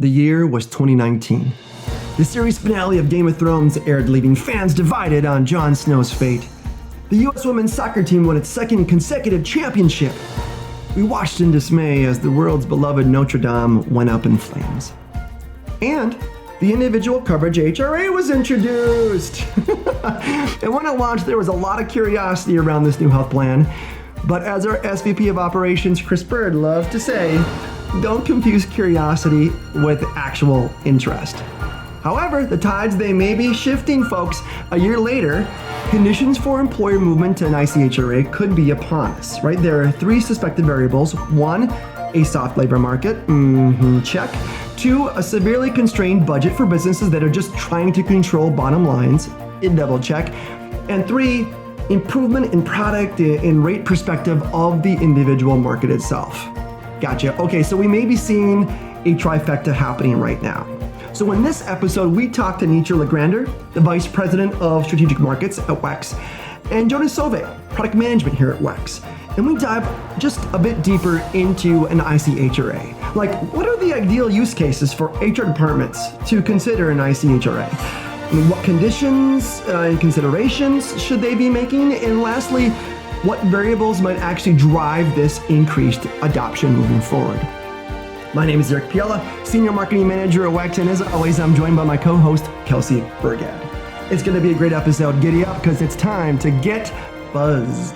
The year was 2019. The series finale of Game of Thrones aired, leaving fans divided on Jon Snow's fate. The U.S. women's soccer team won its second consecutive championship. We watched in dismay as the world's beloved Notre Dame went up in flames. And the individual coverage ICHRA was introduced. And when it launched, there was a lot of curiosity around this new health plan. But as our SVP of Operations, Chris Bird, loves to say, don't confuse curiosity with actual interest. However, the tides, they may be shifting, folks. A year later, conditions for employer movement to an ICHRA could be upon us, right? There are three suspected variables. One, a soft labor market, check. Two, a severely constrained budget for businesses that are just trying to control bottom lines, double check. And three, improvement in product and rate perspective of the individual market itself. Gotcha. Okay, so we may be seeing a trifecta happening right now. So in this episode, we talked to Nietzsche Legrander, the Vice President of Strategic Markets at WEX, and Jonas Sove, Product Management here at WEX. And we dive just a bit deeper into an ICHRA. Like, what are the ideal use cases for HR departments to consider an ICHRA? And what conditions and considerations should they be making? And lastly, what variables might actually drive this increased adoption moving forward? My name is Eric Piella, Senior Marketing Manager at WEX, and as always, I'm joined by my co-host, Kelsey Burgad. It's going to be a great episode. Giddy up, because it's time to get buzzed.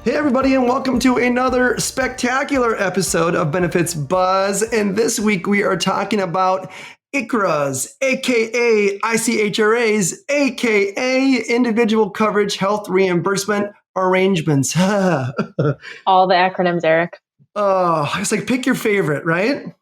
Hey everybody, and welcome to another spectacular episode of Benefits Buzz. And this week we are talking about ICHRAs, aka ICHRAs, aka Individual Coverage Health Reimbursement Arrangements. All the acronyms, Eric. Oh, it's like pick your favorite, right?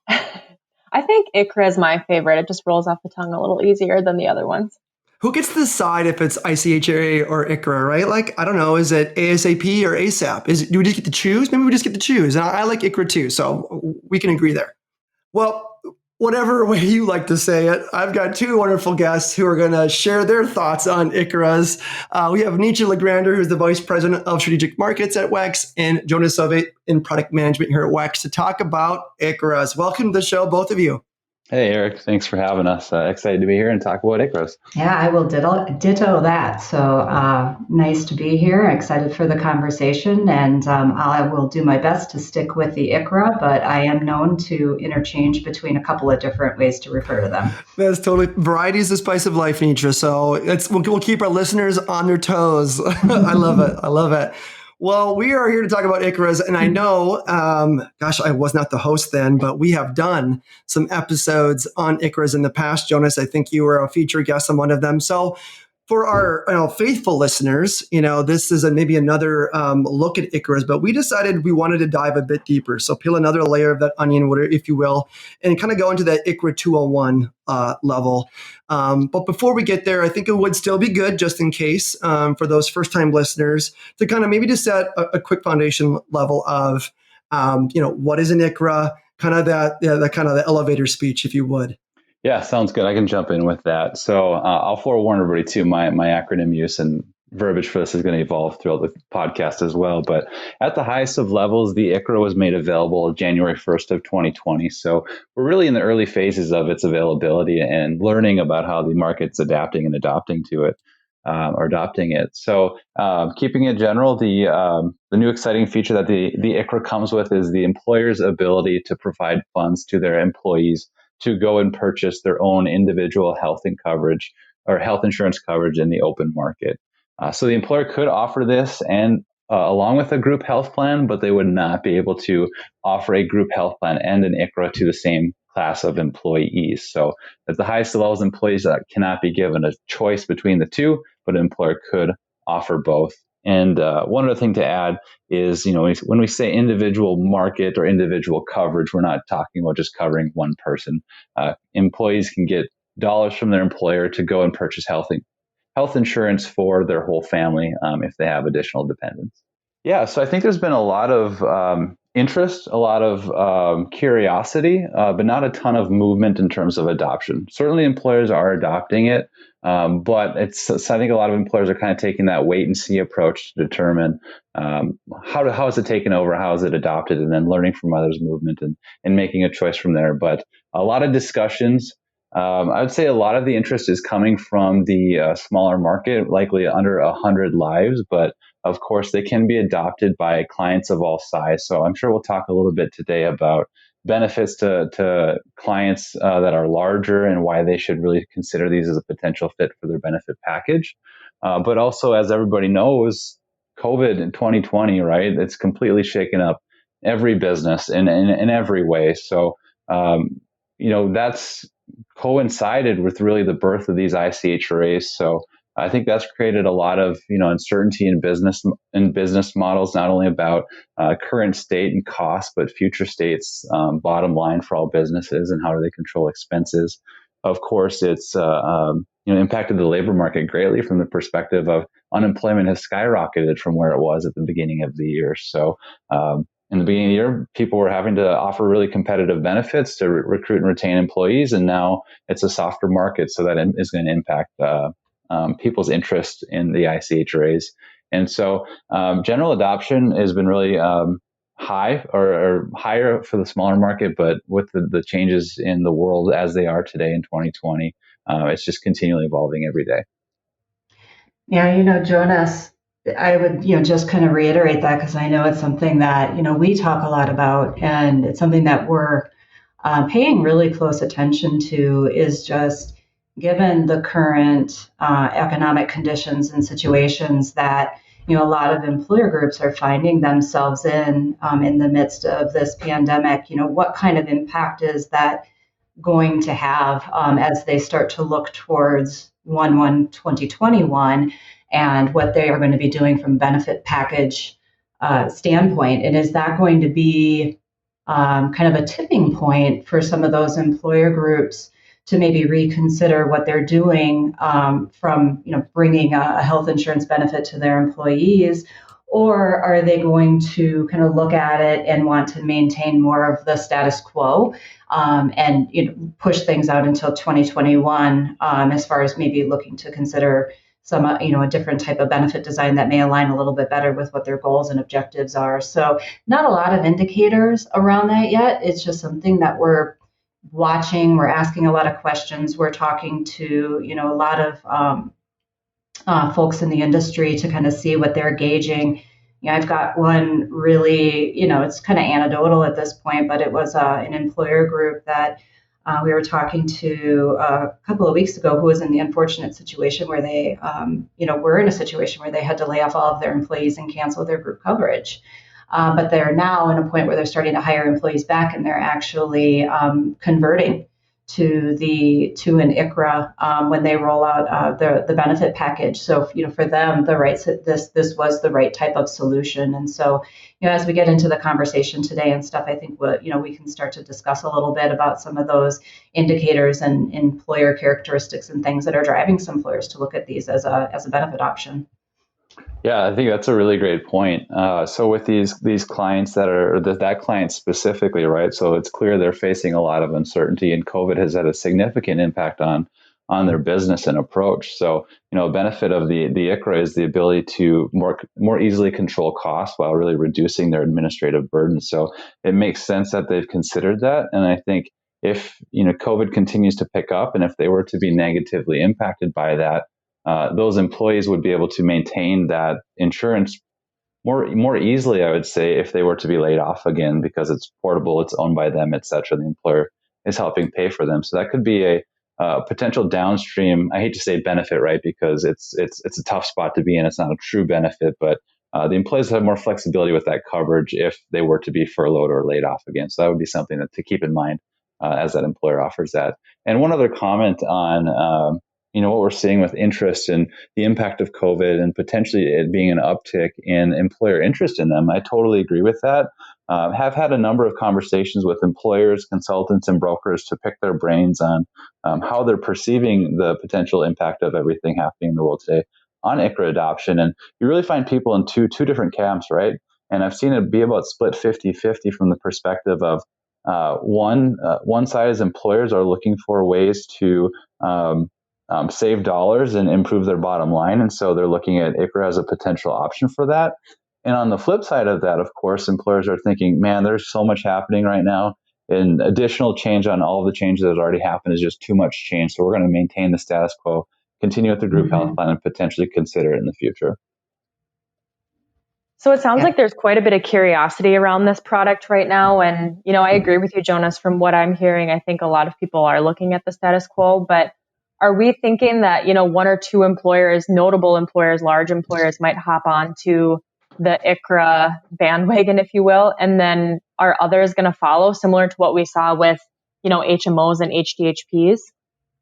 I think ICHRA is my favorite. It just rolls off the tongue a little easier than the other ones. Who gets to decide if it's ICHRA or ICHRA, right? Like, I don't know, is it ASAP or ASAP? Do we just get to choose? Maybe we just get to choose. And I like ICHRA too, so we can agree there. Well, whatever way you like to say it, I've got two wonderful guests who are going to share their thoughts on ICHRAs. We have Nietzsche Legrander, who's the Vice President of Strategic Markets at WEX, and Jonas Sove in Product Management here at WEX to talk about ICHRAs. Welcome to the show, both of you. Hey, Eric. Thanks for having us. Excited to be here and talk about ICHRAs. Yeah, I will ditto that. So nice to be here. Excited for the conversation. And I will do my best to stick with the ICHRA, but I am known to interchange between a couple of different ways to refer to them. That's totally, variety is the spice of life, Nietzsche. So we'll keep our listeners on their toes. I love it. I love it. Well, we are here to talk about ICHRAs, and I know, I was not the host then, but we have done some episodes on ICHRAs in the past. Jonas, I think you were a featured guest on one of them. So for our faithful listeners, this is maybe another look at ICHRAs, but we decided we wanted to dive a bit deeper. So peel another layer of that onion, if you will, and kind of go into that ICHRA 201 level. But before we get there, I think it would still be good, just in case, for those first-time listeners, to kind of maybe just set a quick foundation level of, what is an ICHRA, kind of the elevator speech, if you would. Yeah, sounds good. I can jump in with that. So I'll forewarn everybody too, my acronym use and verbiage for this is going to evolve throughout the podcast as well. But at the highest of levels, the ICHRA was made available January 1st of 2020. So we're really in the early phases of its availability and learning about how the market's adapting and adopting to it, or adopting it. So keeping it general, the new exciting feature that the ICHRA comes with is the employer's ability to provide funds to their employees to go and purchase their own individual health insurance coverage in the open market. So the employer could offer this and along with a group health plan, but they would not be able to offer a group health plan and an ICHRA to the same class of employees. So at the highest levels, employees cannot be given a choice between the two, but an employer could offer both. And one other thing to add is, when we say individual market or individual coverage, we're not talking about just covering one person. Employees can get dollars from their employer to go and purchase health insurance for their whole family if they have additional dependents. Yeah, so I think there's been a lot of interest, a lot of curiosity, but not a ton of movement in terms of adoption. Certainly, employers are adopting it, but I think a lot of employers are kind of taking that wait and see approach to determine how is it taken over, how is it adopted, and then learning from others' movement and making a choice from there. But a lot of discussions. I would say a lot of the interest is coming from the smaller market, likely under 100 lives, but of course, they can be adopted by clients of all size. So I'm sure we'll talk a little bit today about benefits to clients that are larger and why they should really consider these as a potential fit for their benefit package. But also, as everybody knows, COVID in 2020, right? It's completely shaken up every business in every way. So, that's coincided with really the birth of these ICHRAs. So I think that's created a lot of uncertainty in business models, not only about current state and cost, but future states bottom line for all businesses and how do they control expenses. Of course, it's impacted the labor market greatly from the perspective of unemployment has skyrocketed from where it was at the beginning of the year. So in the beginning of the year, people were having to offer really competitive benefits to recruit and retain employees, and now it's a softer market, so that is going to impact people's interest in the ICHRAs. And so general adoption has been really high or higher for the smaller market, but with the changes in the world as they are today in 2020, it's just continually evolving every day. Yeah, Jonas, I would, just kind of reiterate that because I know it's something that, we talk a lot about, and it's something that we're paying really close attention to is just given the current economic conditions and situations that, a lot of employer groups are finding themselves in the midst of this pandemic, what kind of impact is that going to have as they start to look towards 1/1/2021 and what they are going to be doing from benefit package standpoint. And is that going to be kind of a tipping point for some of those employer groups to maybe reconsider what they're doing from bringing a health insurance benefit to their employees? Or are they going to kind of look at it and want to maintain more of the status quo and push things out until 2021 as far as maybe looking to consider some a different type of benefit design that may align a little bit better with what their goals and objectives are? So not a lot of indicators around that yet. It's just something that we're watching. We're asking a lot of questions. We're talking to a lot of folks in the industry to kind of see what they're gauging. I've got one really, it's kind of anecdotal at this point, but it was an employer group that we were talking to a couple of weeks ago who was in the unfortunate situation where they, were in a situation where they had to lay off all of their employees and cancel their group coverage. But they're now in a point where they're starting to hire employees back, and they're actually converting to an ICHRA when they roll out the benefit package. So for them, this was the right type of solution. And so as we get into the conversation today and stuff, I think we can start to discuss a little bit about some of those indicators and employer characteristics and things that are driving some employers to look at these as a benefit option. Yeah, I think that's a really great point. So with these clients that client specifically, right? So it's clear they're facing a lot of uncertainty, and COVID has had a significant impact on their business and approach. So a benefit of the ICHRA is the ability to more easily control costs while really reducing their administrative burden. So it makes sense that they've considered that, and I think if COVID continues to pick up, and if they were to be negatively impacted by that, those employees would be able to maintain that insurance more easily, I would say, if they were to be laid off again, because it's portable, it's owned by them, et cetera. The employer is helping pay for them. So that could be a potential downstream, I hate to say benefit, right? Because it's a tough spot to be in. It's not a true benefit, but the employees have more flexibility with that coverage if they were to be furloughed or laid off again. So that would be something to keep in mind as that employer offers that. And one other comment on what we're seeing with interest and the impact of COVID and potentially it being an uptick in employer interest in them. I totally agree with that. Have had a number of conversations with employers, consultants, and brokers to pick their brains on how they're perceiving the potential impact of everything happening in the world today on ICHRA adoption. And you really find people in two different camps, right? And I've seen it be about split 50-50 from the perspective of one side is employers are looking for ways to save dollars and improve their bottom line. And so they're looking at ICHRA as a potential option for that. And on the flip side of that, of course, employers are thinking, man, there's so much happening right now. And additional change on all of the changes that have already happened is just too much change. So we're going to maintain the status quo, continue with the group health plan, and potentially consider it in the future. So it sounds like there's quite a bit of curiosity around this product right now. And, I agree with you, Jonas. From what I'm hearing, I think a lot of people are looking at the status quo. But are we thinking that, one or two employers, notable employers, large employers might hop on to the ICHRA bandwagon, if you will, and then are others going to follow, similar to what we saw with, HMOs and HDHPs?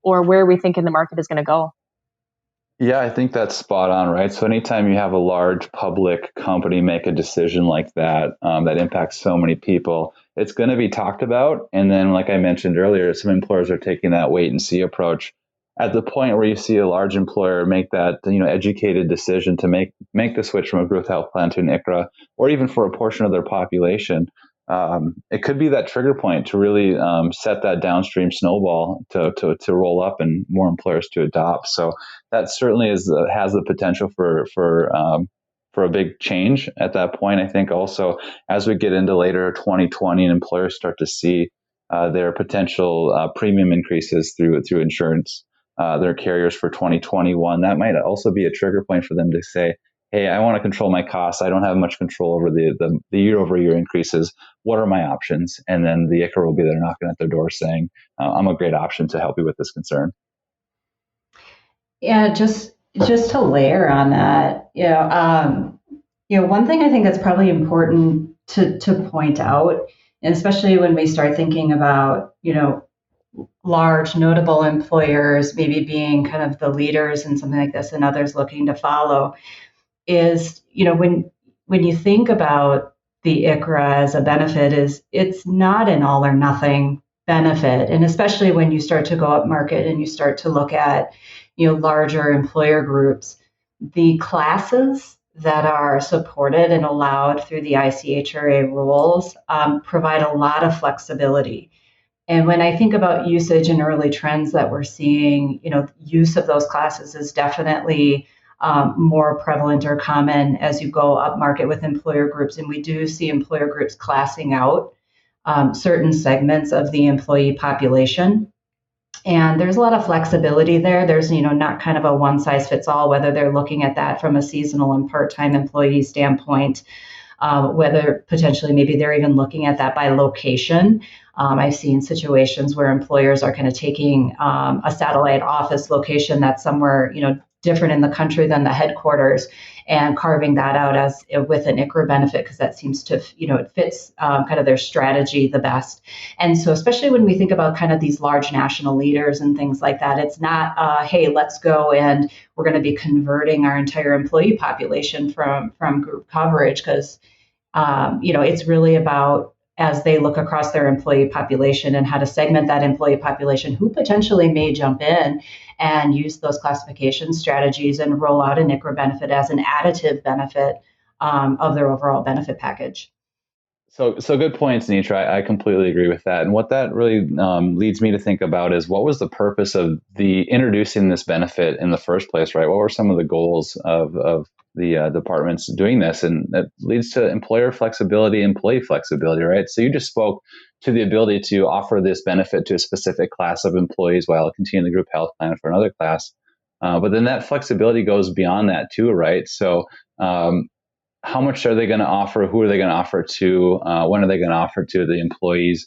Or where are we thinking the market is going to go? Yeah, I think that's spot on, right? So anytime you have a large public company make a decision like that, that impacts so many people, it's going to be talked about. And then, like I mentioned earlier, some employers are taking that wait and see approach. At the point where you see a large employer make that, educated decision to make the switch from a group health plan to an ICHRA, or even for a portion of their population, it could be that trigger point to really set that downstream snowball to roll up and more employers to adopt. So that certainly has the potential for a big change at that point. I think also as we get into later 2020 and employers start to see their potential premium increases through insurance, their carriers for 2021, that might also be a trigger point for them to say, hey, I want to control my costs. I don't have much control over the year-over-year increases. What are my options? And then the ICHRA will be there knocking at their door saying, I'm a great option to help you with this concern. Yeah, just to layer on that, one thing I think that's probably important to point out, and especially when we start thinking about, large notable employers maybe being kind of the leaders in something like this and others looking to follow, is, when you think about the ICHRA as a benefit, it's not an all or nothing benefit. And especially when you start to go up market and you start to look at, larger employer groups, the classes that are supported and allowed through the ICHRA rules provide a lot of flexibility. And when I think about usage and early trends that we're seeing, use of those classes is definitely more prevalent or common as you go up market with employer groups. And we do see employer groups classing out certain segments of the employee population. And there's a lot of flexibility there. There's, not kind of a one size fits all, whether they're looking at that from a seasonal and part-time employee standpoint, whether potentially maybe they're even looking at that by location. I've seen situations where employers are kind of taking a satellite office location that's somewhere, different in the country than the headquarters and carving that out as with an ICHRA benefit, because that seems to, it fits kind of their strategy the best. And so especially when we think about kind of these large national leaders and things like that, it's not, hey, let's go and we're going to be converting our entire employee population from group coverage, because, it's really about, as they look across their employee population and how to segment that employee population, who potentially may jump in and use those classification strategies and roll out an ICHRA benefit as an additive benefit of their overall benefit package. So good points, Nitra. I completely agree with that. And what that really leads me to think about is, what was the purpose of the introducing this benefit in the first place, right? What were some of the goals of the departments doing this? And that leads to employer flexibility, employee flexibility, right? So you just spoke to the ability to offer this benefit to a specific class of employees while continuing the group health plan for another class. But then that flexibility goes beyond that too, right? So how much are they going to offer? Who are they going to offer to? When are they going to offer to the employees?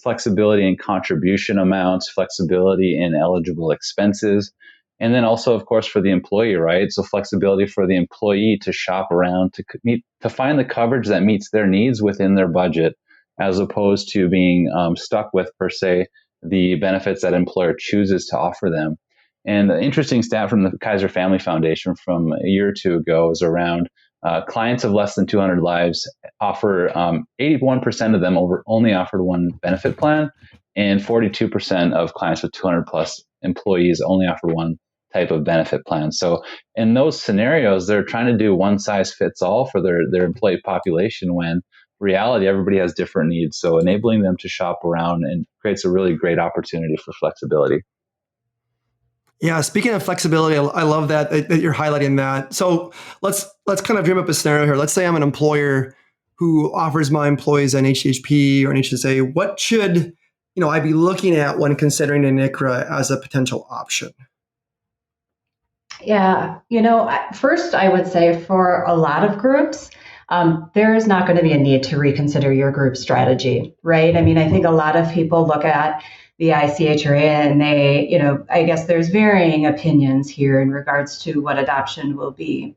Flexibility in contribution amounts, flexibility in eligible expenses, and then also, of course, for the employee, right? So flexibility for the employee to shop around to find the coverage that meets their needs within their budget, as opposed to being stuck with, per se, the benefits that employer chooses to offer them. And the interesting stat from the Kaiser Family Foundation from a year or two ago is around clients of less than 200 lives offer 81% of them only offered one benefit plan, and 42% of clients with 200 plus employees only offer one type of benefit plan. So in those scenarios, they're trying to do one size fits all for their employee population, when reality, everybody has different needs. So enabling them to shop around and creates a really great opportunity for flexibility. Yeah, speaking of flexibility, I love that you're highlighting that. So let's kind of dream up a scenario here. Let's say I'm an employer who offers my employees an HHP or an HSA. What should I be looking at when considering an ICHRA as a potential option? Yeah, first I would say for a lot of groups, there is not going to be a need to reconsider your group strategy, right? I mean, I think a lot of people look at the ICHRA and they, I guess there's varying opinions here in regards to what adoption will be.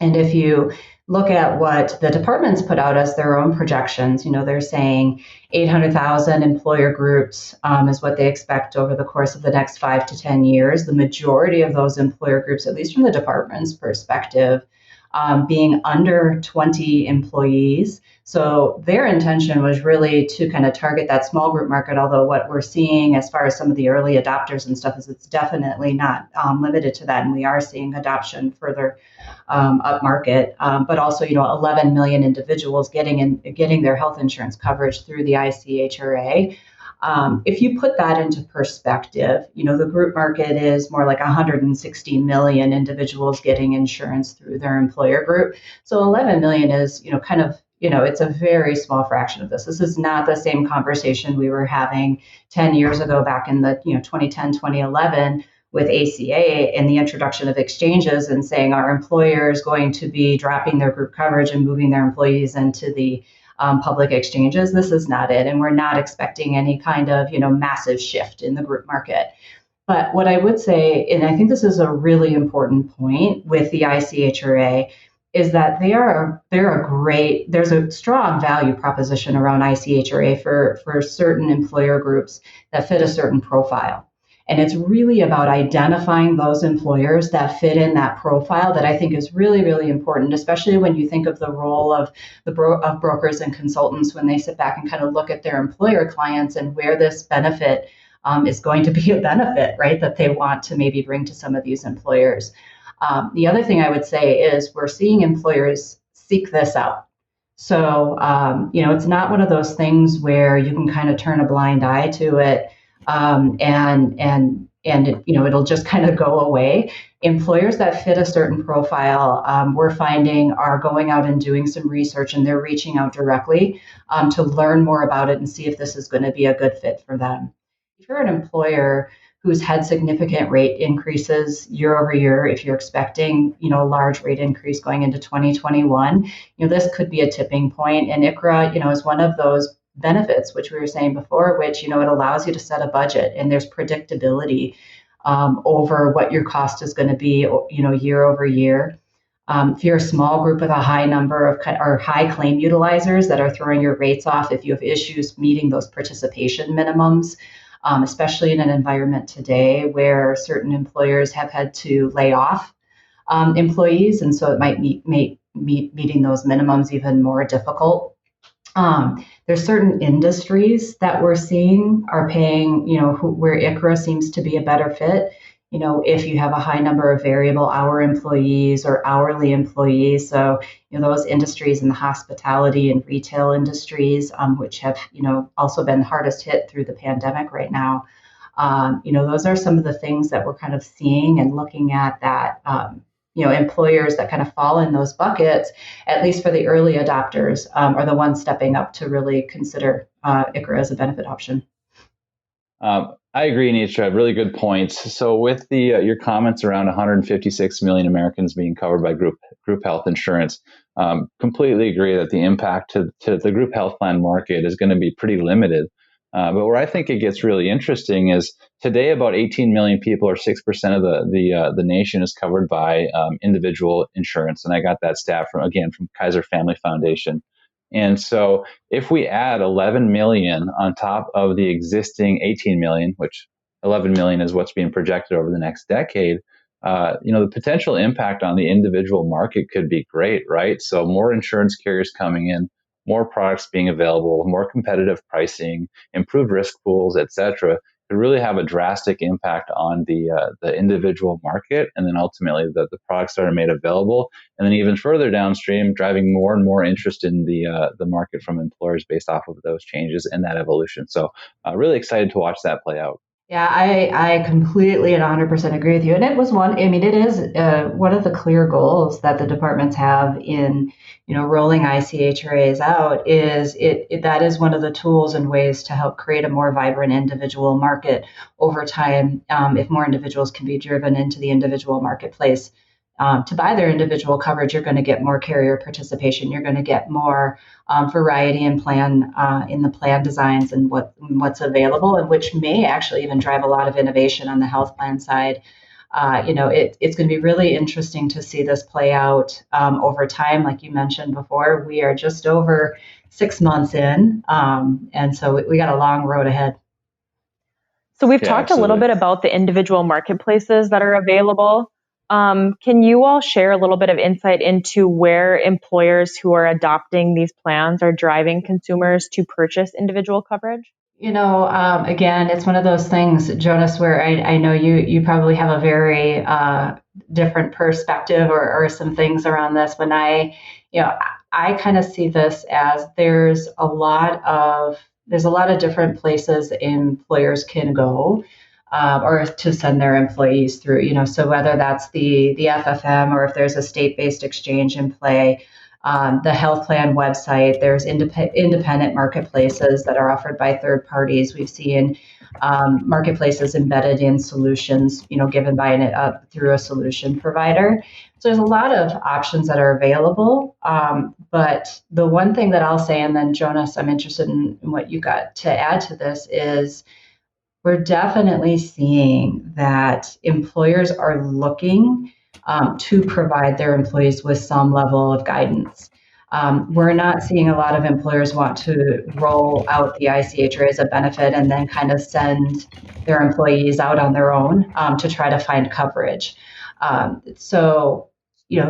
And if you look at what the departments put out as their own projections, they're saying 800,000 employer groups is what they expect over the course of the next 5 to 10 years. The majority of those employer groups, at least from the department's perspective, being under 20 employees. So their intention was really to kind of target that small group market, although what we're seeing as far as some of the early adopters and stuff is it's definitely not limited to that. And we are seeing adoption further up market, but also, 11 million individuals getting their health insurance coverage through the ICHRA. If you put that into perspective, the group market is more like 160 million individuals getting insurance through their employer group. So 11 million is, it's a very small fraction of this. This is not the same conversation we were having 10 years ago back in the 2010, 2011 with ACA and the introduction of exchanges and saying our employer is going to be dropping their group coverage and moving their employees into the public exchanges. This is not it. And we're not expecting any kind of, massive shift in the group market. But what I would say, and I think this is a really important point with the ICHRA, is that there's a strong value proposition around ICHRA for certain employer groups that fit a certain profile. And it's really about identifying those employers that fit in that profile that I think is really, really important, especially when you think of the role of of brokers and consultants when they sit back and kind of look at their employer clients and where this benefit is going to be a benefit, right, that they want to maybe bring to some of these employers. The other thing I would say is we're seeing employers seek this out. So, it's not one of those things where you can kind of turn a blind eye to it. And it, it'll just kind of go away. Employers that fit a certain profile, we're finding are going out and doing some research, and they're reaching out directly to learn more about it and see if this is going to be a good fit for them. If you're an employer who's had significant rate increases year over year, if you're expecting, a large rate increase going into 2021, this could be a tipping point. And ICHRA, is one of those benefits, which we were saying before, which, it allows you to set a budget and there's predictability over what your cost is going to be, year over year. If you're a small group with a high number of or high claim utilizers that are throwing your rates off, if you have issues meeting those participation minimums, especially in an environment today where certain employers have had to lay off employees, and so it might make meeting those minimums even more difficult. There's certain industries that we're seeing are paying, where ICHRA seems to be a better fit. If you have a high number of variable hour employees or hourly employees. So, those industries in the hospitality and retail industries, which have, also been hardest hit through the pandemic right now. Those are some of the things that we're kind of seeing and looking at that, employers that kind of fall in those buckets, at least for the early adopters, are the ones stepping up to really consider ICHRA as a benefit option. I agree, Nitra. Really good points. So with your comments around 156 million Americans being covered by group health insurance, completely agree that the impact to the group health plan market is going to be pretty limited. But where I think it gets really interesting is today about 18 million people, or 6% of the nation, is covered by individual insurance. And I got that stat from Kaiser Family Foundation. And so if we add 11 million on top of the existing 18 million, which 11 million is what's being projected over the next decade, the potential impact on the individual market could be great, right? So more insurance carriers coming in, more products being available, more competitive pricing, improved risk pools, et cetera, could could really have a drastic impact on the individual market, and then ultimately the products that are made available, and then even further downstream, driving more and more interest in the market from employers based off of those changes and that evolution. So really excited to watch that play out. Yeah, I completely and 100% agree with you. And it was it is one of the clear goals that the departments have in, rolling ICHRAs out is that is one of the tools and ways to help create a more vibrant individual market over time. If more individuals can be driven into the individual marketplace to buy their individual coverage, you're going to get more carrier participation. You're going to get more variety in the plan designs and what's available, and which may actually even drive a lot of innovation on the health plan side. It's going to be really interesting to see this play out over time. Like you mentioned before, we are just over 6 months in, and so we got a long road ahead. So we've talked a little bit about the individual marketplaces that are available. Can you all share a little bit of insight into where employers who are adopting these plans are driving consumers to purchase individual coverage? Again, it's one of those things, Jonas, where I know you probably have a very different perspective or some things around this. When I kind of see this as there's a lot of different places employers can go. Or to send their employees through, so whether that's the FFM or if there's a state-based exchange in play, the health plan website, there's independent marketplaces that are offered by third parties. We've seen marketplaces embedded in solutions, given by through a solution provider. So there's a lot of options that are available. But the one thing that I'll say, and then Jonas, I'm interested in what you got to add to this, is we're definitely seeing that employers are looking to provide their employees with some level of guidance. We're not seeing a lot of employers want to roll out the ICHRA as a benefit and then kind of send their employees out on their own to try to find coverage.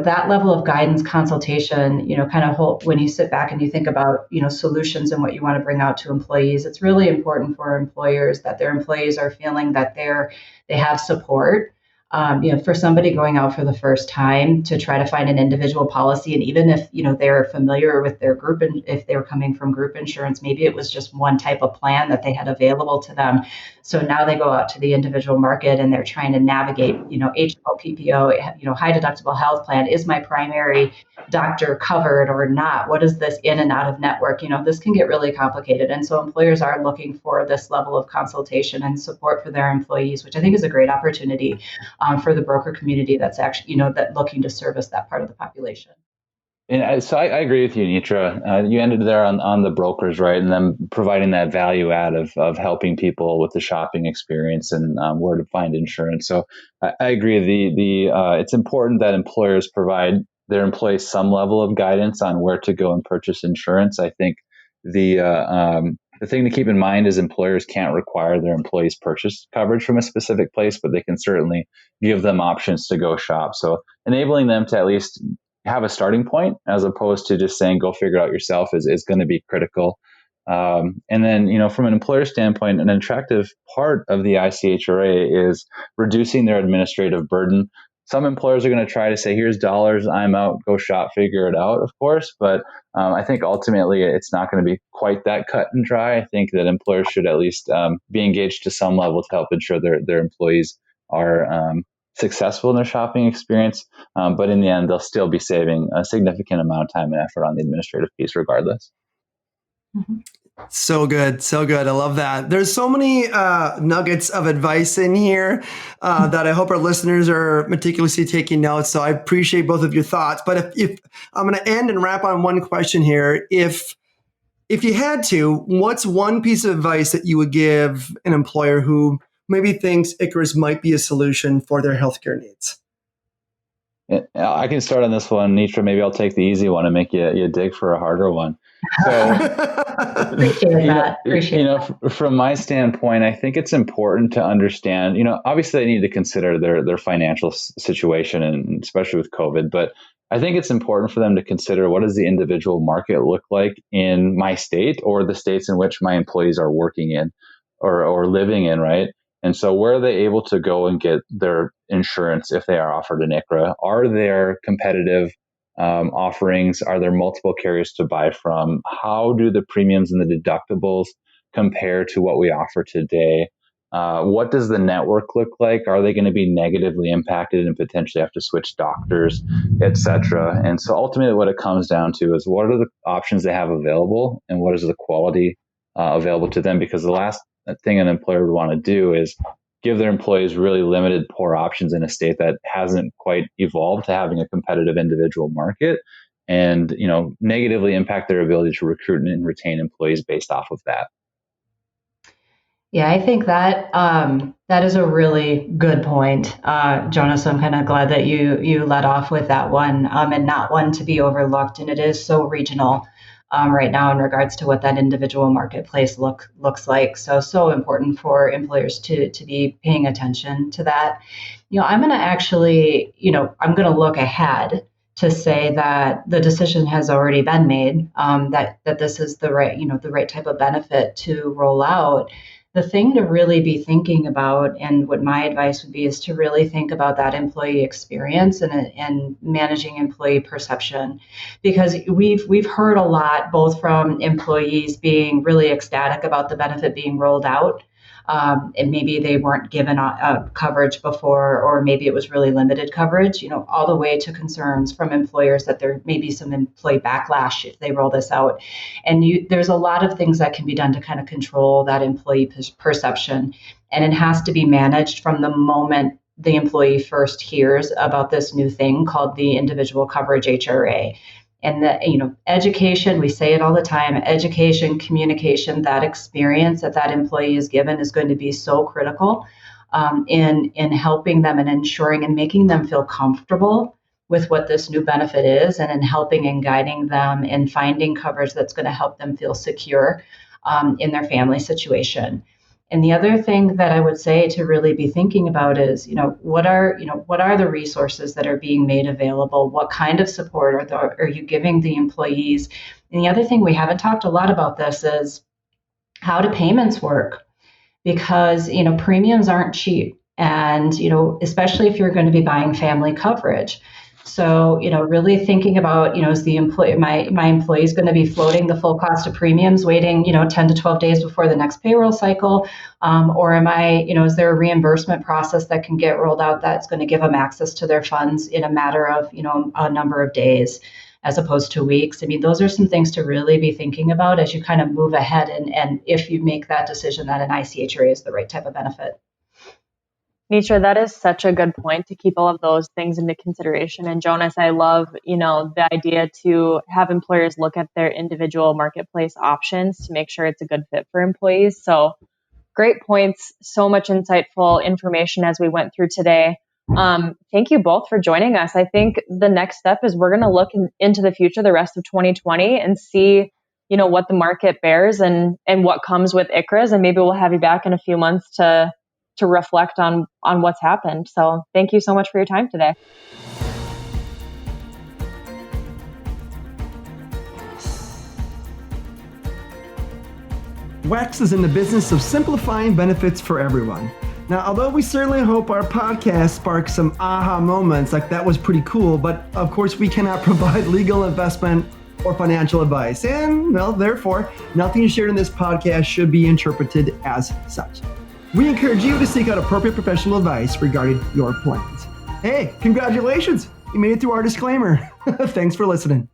That level of guidance consultation, when you sit back and you think about, solutions and what you want to bring out to employees, it's really important for employers that their employees are feeling that they have support. For somebody going out for the first time to try to find an individual policy, and even if, they're familiar with their group, and if they're coming from group insurance, maybe it was just one type of plan that they had available to them. So now they go out to the individual market and they're trying to navigate, HMO, PPO, high deductible health plan. Is my primary doctor covered or not? What is this in and out of network? This can get really complicated. And so employers are looking for this level of consultation and support for their employees, which I think is a great opportunity for the broker community that's actually, that looking to service that part of the population. And so I agree with you, Nitra. You ended there on the brokers, right? And then providing that value add of helping people with the shopping experience and where to find insurance. So I agree. It's important that employers provide their employees some level of guidance on where to go and purchase insurance. I think the thing to keep in mind is employers can't require their employees purchase coverage from a specific place, but they can certainly give them options to go shop. So enabling them to at least have a starting point as opposed to just saying, go figure it out yourself is going to be critical. And then, from an employer standpoint, an attractive part of the ICHRA is reducing their administrative burden. Some employers are going to try to say, here's dollars, I'm out, go shop, figure it out, of course. But I think ultimately it's not going to be quite that cut and dry. I think that employers should at least be engaged to some level to help ensure their employees are successful in their shopping experience. But in the end, they'll still be saving a significant amount of time and effort on the administrative piece regardless. Mm-hmm. So good. So good. I love that. There's so many nuggets of advice in here that I hope our listeners are meticulously taking notes. So I appreciate both of your thoughts. But if I'm going to end and wrap on one question here, if you had to, what's one piece of advice that you would give an employer who maybe thinks ICHRAs might be a solution for their healthcare needs? I can start on this one, Nitra. Maybe I'll take the easy one and make you dig for a harder one. So, Appreciate that. From my standpoint, I think it's important to understand, obviously they need to consider their financial situation, and especially with COVID, but I think it's important for them to consider what does the individual market look like in my state or the states in which my employees are working in. or living in, right? And so where are they able to go and get their insurance if they are offered an ICHRA? Are there competitive offerings? Are there multiple carriers to buy from? How do the premiums and the deductibles compare to what we offer today? What does the network look like? Are they going to be negatively impacted and potentially have to switch doctors, et cetera? And so ultimately what it comes down to is what are the options they have available and what is the quality available to them? Because the last thing an employer would want to do is give their employees really limited poor options in a state that hasn't quite evolved to having a competitive individual market, and negatively impact their ability to recruit and retain employees based off of that. Yeah, I think that that is a really good point, Jonas. I'm kind of glad that you led off with that one, and not one to be overlooked. And it is so regional right now in regards to what that individual marketplace looks like. So important for employers to be paying attention to that. I'm going to actually, I'm going to look ahead to say that the decision has already been made, that this is the right type of benefit to roll out. The thing to really be thinking about, and what my advice would be, is to really think about that employee experience and managing employee perception, because we've heard a lot, both from employees being really ecstatic about the benefit being rolled out, and maybe they weren't given coverage before, or maybe it was really limited coverage, all the way to concerns from employers that there may be some employee backlash if they roll this out. And there's a lot of things that can be done to kind of control that employee perception. And it has to be managed from the moment the employee first hears about this new thing called the individual coverage ICHRA. And the, education, we say it all the time, education, communication, that experience that employee is given is going to be so critical in helping them and ensuring and making them feel comfortable with what this new benefit is, and in helping and guiding them in finding coverage that's going to help them feel secure in their family situation. And the other thing that I would say to really be thinking about is, what are the resources that are being made available? What kind of support are you giving the employees? And the other thing, we haven't talked a lot about this, is how do payments work? Because, premiums aren't cheap. And, especially if you're going to be buying family coverage. So, really thinking about, is the employee, my employee is going to be floating the full cost of premiums, waiting, 10 to 12 days before the next payroll cycle? Or am I, is there a reimbursement process that can get rolled out that's going to give them access to their funds in a matter of, a number of days as opposed to weeks? I mean, those are some things to really be thinking about as you kind of move ahead. And if you make that decision that an ICHRA is the right type of benefit. ICHRA, that is such a good point, to keep all of those things into consideration. And Jonas, I love, the idea to have employers look at their individual marketplace options to make sure it's a good fit for employees. So great points, so much insightful information as we went through today. Thank you both for joining us. I think the next step is we're going to look into the future, the rest of 2020, and see, what the market bears and what comes with ICHRAs. And maybe we'll have you back in a few months to reflect on what's happened. So thank you so much for your time today. WEX is in the business of simplifying benefits for everyone. Now, although we certainly hope our podcast sparks some aha moments, like that was pretty cool, but of course we cannot provide legal, investment, or financial advice. And, therefore, nothing shared in this podcast should be interpreted as such. We encourage you to seek out appropriate professional advice regarding your plans. Hey, congratulations! You made it through our disclaimer. Thanks for listening.